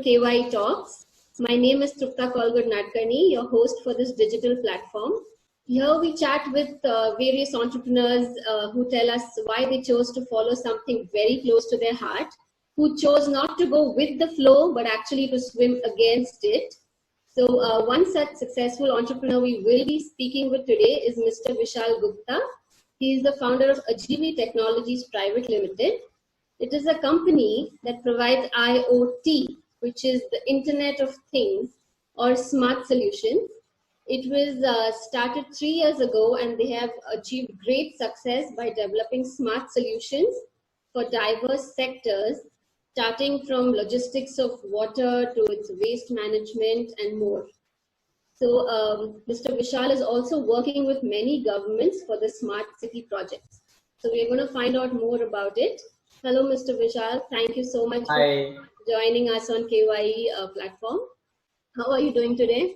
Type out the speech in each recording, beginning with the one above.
KY Talks. My name is Trupta Kolgud Nadkarni, your host for this digital platform. Here we chat with various entrepreneurs who tell us why they chose to follow something very close to their heart, who chose not to go with the flow but actually to swim against it. So one such successful entrepreneur we will be speaking with today is Mr. Vishal Gupta. He is the founder of Ajivi Technologies Private Limited. It is a company that provides IoT, which is the Internet of Things or smart solutions. It was started 3 years ago, and they have achieved great success by developing smart solutions for diverse sectors, starting from logistics of water to its waste management and more. So Mr. Vishal is also working with many governments for the smart city projects. So we're going to find out more about it. Hello, Mr. Vishal. Thank you so much for joining us on KYE platform. How are you doing today?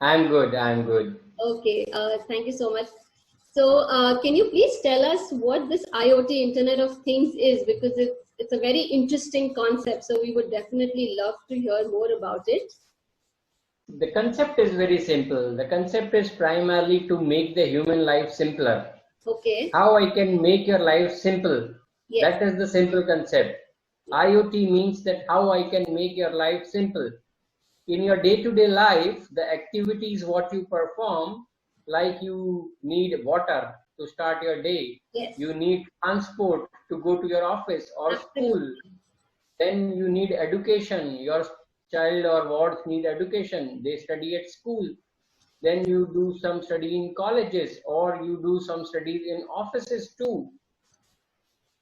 I'm good. Okay, thank you so much. So can you please tell us what this IoT Internet of Things is? Because it's a very interesting concept. So we would definitely love to hear more about it. The concept is very simple. The concept is primarily to make the human life simpler. Okay. How I can make your life simple. Yes. That is the simple concept. IoT means that how I can make your life simple. In your day-to-day life, the activities what you perform, like you need water to start your day. Yes. You need transport to go to your office or school. Then you need education. Your child or wards need education. They study at school. Then you do some study in colleges, or you do some studies in offices too.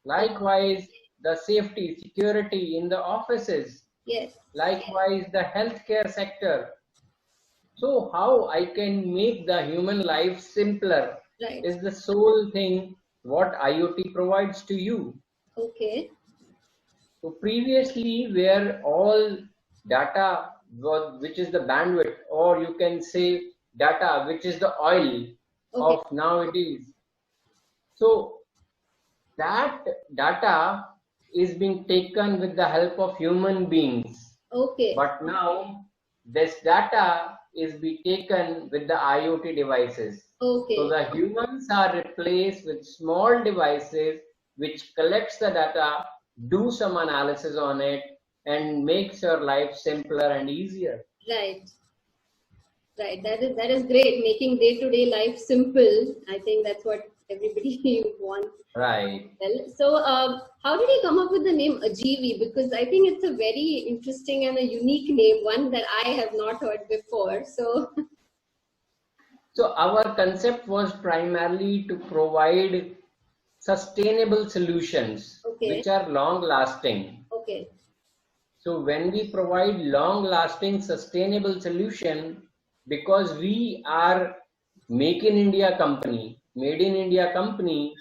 Likewise, the safety, security in the offices. Yes. Likewise, the healthcare sector. So how I can make the human life simpler is the sole thing what IoT provides to you. Okay. So previously, where all data, which is the bandwidth, or you can say data, which is the oil of nowadays. So that data is being taken with the help of human beings. Okay. But now this data is being taken with the IoT devices. Okay. So the humans are replaced with small devices which collects the data, do some analysis on it, and makes your life simpler and easier. Right. That is great. Making day-to-day life simple. I think that's what everybody wants. Right. Well, so how did you come up with the name Ajivi? Because I think it's a very interesting and a unique name, one that I have not heard before. So our concept was primarily to provide sustainable solutions which are long-lasting. Okay. So when we provide long-lasting sustainable solution, because we are Make in India company, made in India company,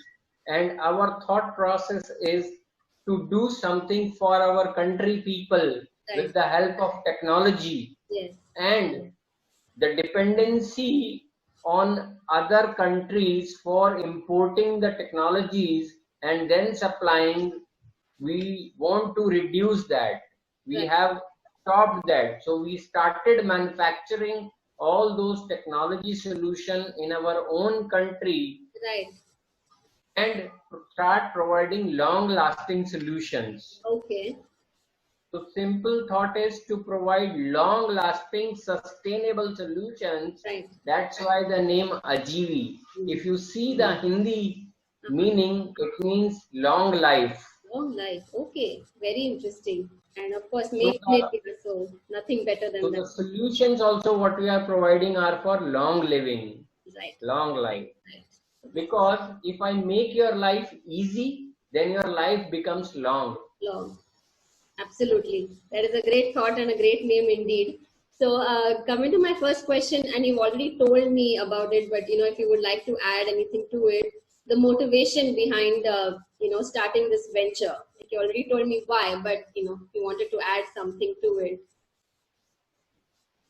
and our thought process is to do something for our country people with the help of technology. Yes. And the dependency on other countries for importing the technologies and then supplying, we want to reduce that. We have stopped that. So we started manufacturing all those technology solutions in our own country. Right. And start providing long-lasting solutions. Okay. So simple thought is to provide long-lasting, sustainable solutions. Right. That's why the name Ajivi. If you see the Hindi meaning, it means long life. Long life. Okay. Very interesting. And of course, made in India, so nothing better than that. So the solutions also what we are providing are for long living. Right. Long life. Right. Because if I make your life easy, then your life becomes long. Long. Absolutely. That is a great thought and a great name indeed. So coming to my first question, and you've already told me about it, but if you would like to add anything to it, the motivation behind starting this venture. Like you already told me why, but if you wanted to add something to it.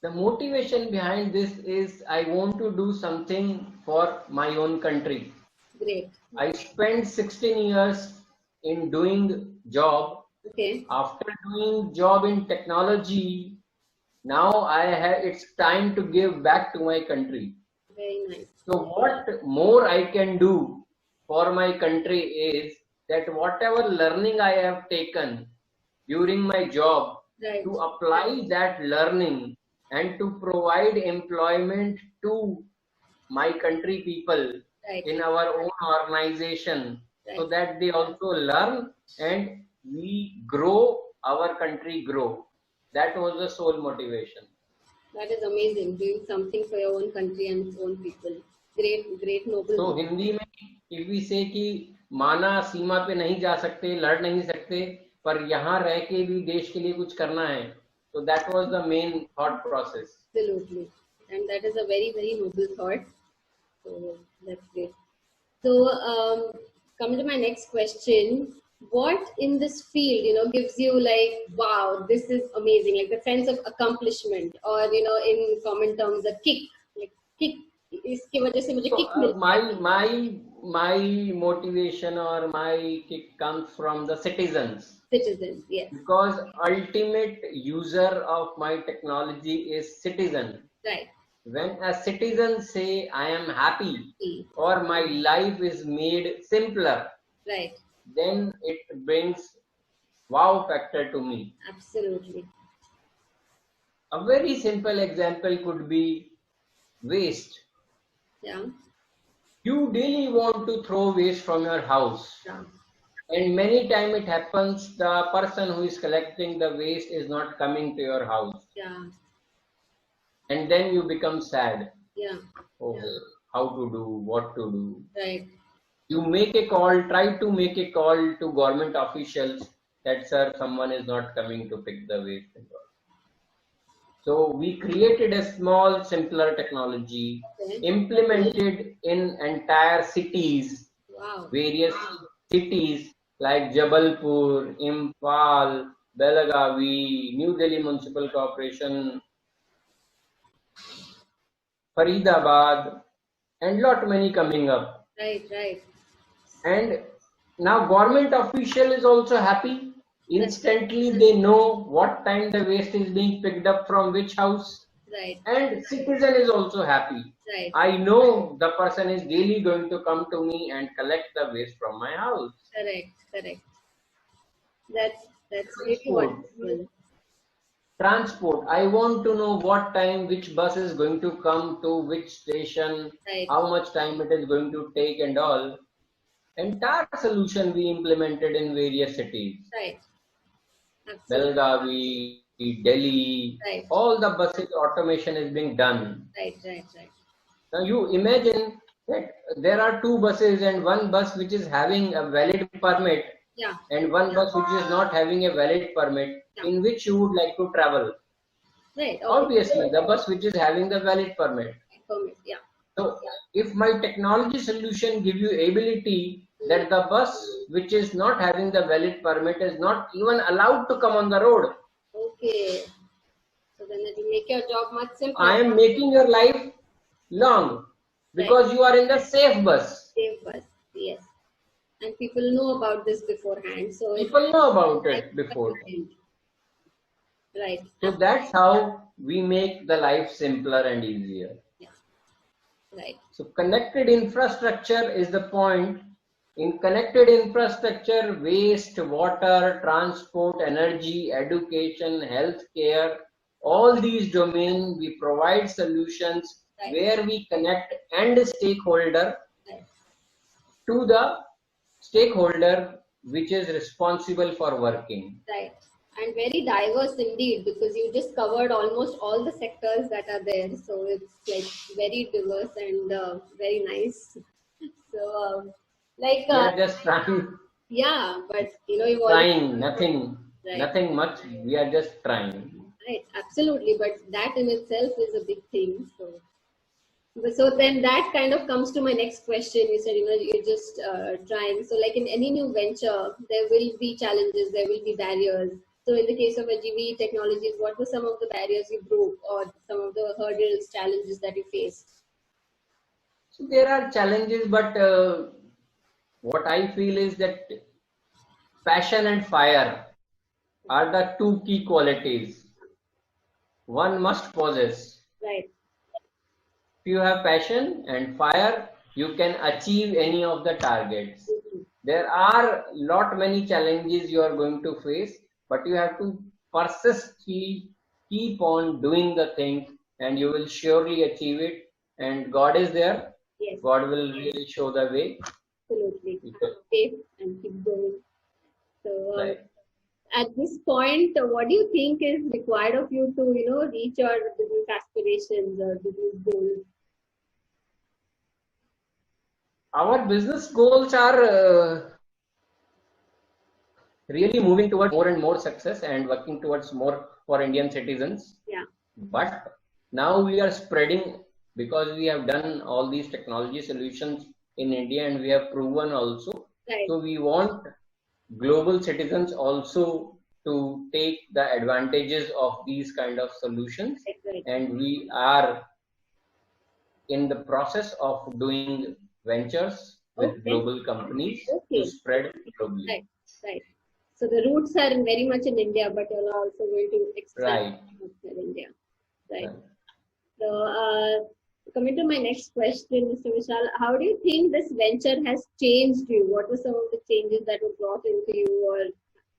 The motivation behind this is I want to do something for my own country. Great. I spent 16 years in doing job Okay. After doing job in technology, now it's time to give back to my country. Very nice. So what more I can do for my country is that whatever learning I have taken during my job, Right. to apply that learning and to provide employment to my country people Right. in our own organization, so Right. that they also learn and we grow, our country grow. That was the sole motivation. That is amazing. Doing something for your own country and its own people. Great, great, noble. तो हिंदी में if we say कि माना सीमा पे नहीं जा सकते, लड़ नहीं सकते, पर यहाँ रह के भी देश के लिए कुछ करना है. So that was the main thought process. Absolutely. And that is a very, very noble thought. So that's great. So coming to my next question, what in this field, gives you like, wow, this is amazing, like the sense of accomplishment, or in common terms, a kick, like kick. इसकी वजह से मुझे kick मिलता है. My motivation or my kick comes from the citizens. Citizens, yes. Because ultimate user of my technology is citizen. Right. When a citizen say I am happy or my life is made simpler, right, then it brings wow factor to me. Absolutely. A very simple example could be waste. Yeah. You daily want to throw waste from your house. Yeah. And many times it happens the person who is collecting the waste is not coming to your house. Yeah. And then you become sad. Yeah. Oh, how to do, what to do. Right. You make a call, try to make a call to government officials that, sir, someone is not coming to pick the waste. So we created a small, simpler technology, implemented in entire cities, various cities like Jabalpur, Imphal, Belagavi, New Delhi Municipal Corporation, Faridabad, and lot many coming up. Right, right. And now government official is also happy. Instantly they know what time the waste is being picked up from which house. Right. And citizen is also happy. Right. I know the person is daily going to come to me and collect the waste from my house. Correct, correct. That's really wonderful. Transport. I want to know what time which bus is going to come to which station, right, how much time it is going to take and all. Entire solution we implemented in various cities. Right. Belgavi, Delhi, right, all the buses automation is being done. Right, right, right. Now you imagine that there are two buses and one bus which is having a valid permit, yeah, and one bus which is not having a valid permit, yeah, in which you would like to travel. Right. Obviously, the bus which is having the valid permit. Yeah. So if my technology solution give you ability that the bus which is not having the valid permit is not even allowed to come on the road. Okay. So then it will make your job much simpler. I am making your life long because you are in the safe bus. Safe bus, yes. And people know about this beforehand. So people know about it beforehand. Right. So that's how we make the life simpler and easier. Yeah. Right. So connected infrastructure is the point. In connected infrastructure, waste, water, transport, energy, education, healthcare, all these domains, we provide solutions, right, where we connect end stakeholder, right, to the stakeholder which is responsible for working. Right. And very diverse indeed, because you just covered almost all the sectors that are there. So it's like very diverse and very nice. So we are just trying. Yeah, but you've trying nothing, right, nothing much. We are just trying. Right, absolutely. But that in itself is a big thing. So then that kind of comes to my next question. You said you're just trying. So like in any new venture, there will be challenges, there will be barriers. So in the case of AGV Technologies, what were some of the barriers you broke, or some of the hurdles, challenges that you faced? So there are challenges, but what I feel is that passion and fire are the two key qualities one must possess. Right. If you have passion and fire, you can achieve any of the targets. There are many challenges you are going to face, but you have to persistently keep on doing the thing and you will surely achieve it. And God is there. Yes. God will really show the way. Absolutely. Have faith and keep going. So, Right. at this point, what do you think is required of you to, reach your business aspirations or business goals? Our business goals are really moving towards more and more success and working towards more for Indian citizens. Yeah. But now we are spreading because we have done all these technology solutions in India and we have proven also. Right. So we want global citizens also to take the advantages of these kind of solutions. Right. And we are in the process of doing ventures with global companies to spread globally. Right. Right. So the roots are very much in India, but you're also going to expand outside India. Right. So, coming to my next question, Mr. Vishal, how do you think this venture has changed you? What were some of the changes that were brought into you, or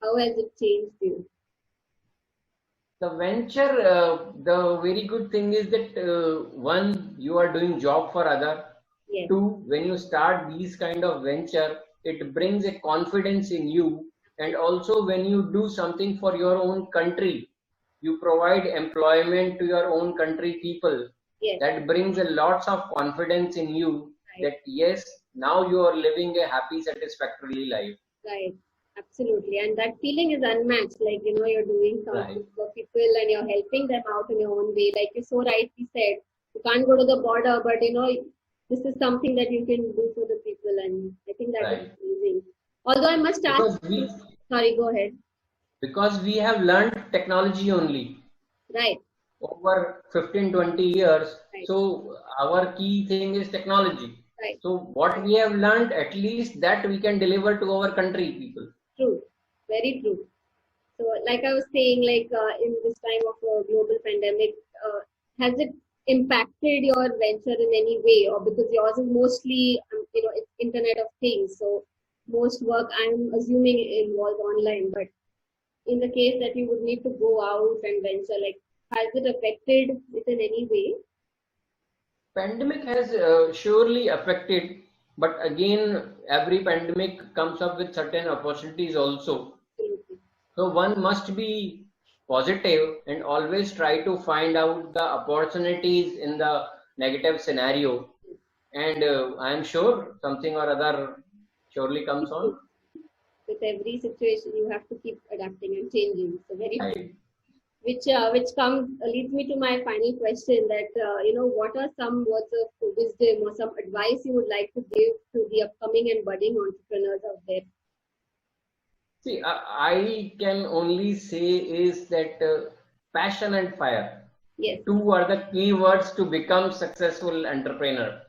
how has it changed you? The venture, the very good thing is that one, you are doing job for other. Yes. Two, when you start these kind of venture, it brings a confidence in you. And also when you do something for your own country, you provide employment to your own country people. Yes. That brings a lots of confidence in you that yes, now you are living a happy, satisfactory life. Right. Absolutely. And that feeling is unmatched. Like, you're doing something for people and you're helping them out in your own way. Like you so rightly said, you can't go to the border, but this is something that you can do for the people. And I think that is amazing. Although I must ask, sorry, go ahead. Because we have learned technology only. Right. Over 15-20 years. So our key thing is technology. Right. So what we have learned, at least that we can deliver to our country people. True. Very true. So like I was saying, like in this time of a global pandemic, has it impacted your venture in any way? Or because yours is mostly, it's Internet of Things. So most work I'm assuming involves online, but in the case that you would need to go out and venture, like, has it affected it in any way? Pandemic has surely affected, but again, every pandemic comes up with certain opportunities also. So one must be positive and always try to find out the opportunities in the negative scenario. And I am sure something or other surely comes on. With every situation, you have to keep adapting and changing. So very true. Which leads me to my final question, that what are some words of wisdom or some advice you would like to give to the upcoming and budding entrepreneurs out there? See, I can only say is that passion and fire. Yes. Two are the key words to become successful entrepreneur.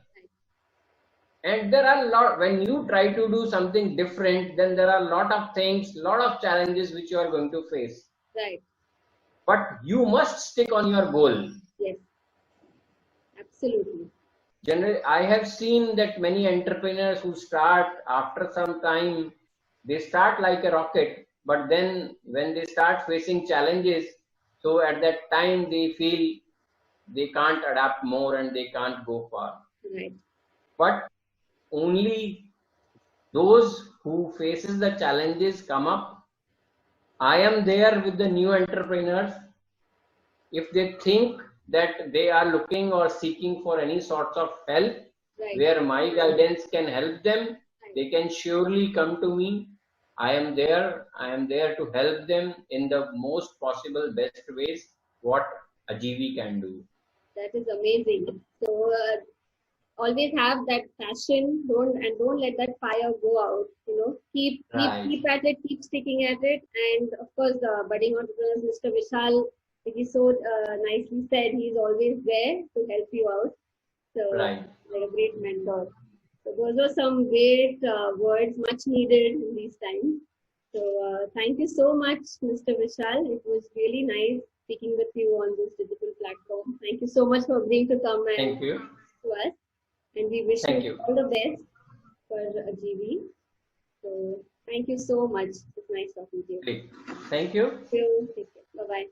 And there are when you try to do something different, then there are a lot of things, lot of challenges which you are going to face. Right. But you must stick on your goal. Yes. Absolutely. Generally, I have seen that many entrepreneurs who start after some time, they start like a rocket, but then when they start facing challenges, so at that time they feel they can't adapt more and they can't go far. Right. But only those who faces the challenges come up. I am there with the new entrepreneurs. If they think that they are looking or seeking for any sorts of help, where my guidance can help them, they can surely come to me. I am there to help them in the most possible best ways what Ajivi can do. That is amazing. So always have that passion, don't let that fire go out. Keep at it, keep sticking at it. And of course, the budding entrepreneurs, Mr. Vishal, he so nicely said, he's always there to help you out. So like a great mentor. So those are some great words, much needed in these times. So So thank you so much, Mr. Vishal. It was really nice speaking with you on this digital platform. Thank you so much for agreeing to come and Thank you. to us. And we wish Thank you you. all the best for GV. So thank you so much. It's nice talking to you. Thank you. Thank you. Take care. Bye-bye.